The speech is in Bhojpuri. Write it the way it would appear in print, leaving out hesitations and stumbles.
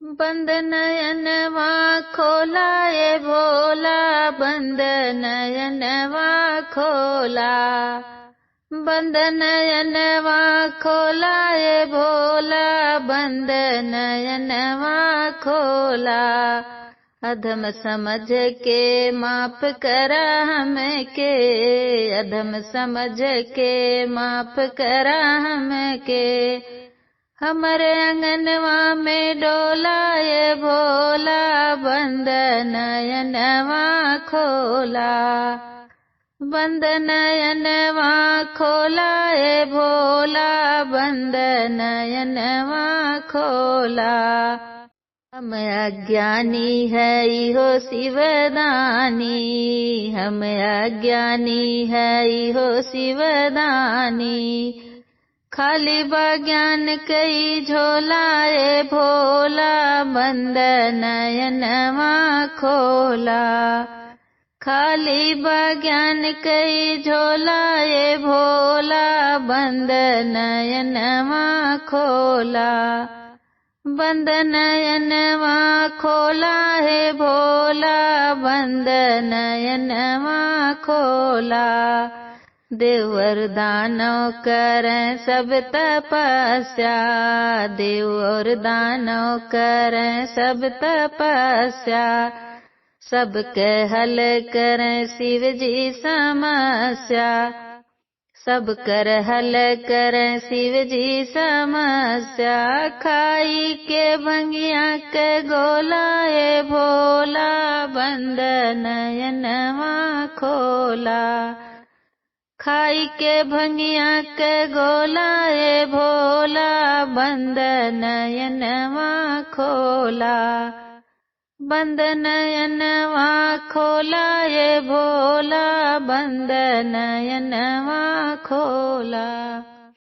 बंद नयनवा खोला ये भोला, बंद नयनवा खोला। बंद नयनवा खोला ये भोला, बंद नयनवा खोला। अधम समझ के माफ करा हमें के, अधम समझ के माफ करा हमें के। हमरे अंगनवा में डोला ये भोला, बंद नयनवा खोला। बंद नयनवा खोला ये भोला, बंद नयनवा खोला। हम अज्ञानी है इहो शिवदानी, हम अज्ञानी है इहो शिवदानी। खाली बज्ञान कई झोला ये भोला, बंद नयनवा खोला। खाली बज्ञान कई झोला ये भोला, बंद नयनवा खोला। बंद नयनवा खोला है भोला, बंद नयनवा खोला। देवर दानव करें सब तपस्या, देवर दानव करें सब तपस्या। सबके हल करें शिव जी समस्या, सब कर हल करें शिव जी समस्या। खाई के भंगिया के गोला ये भोला, बंद नयनवा खोला। खाई के भंगिया के गोला ये भोला, बंद नयनवा खोला। बंद नयनवा खोला ये भोला, बंद नयनवा खोला।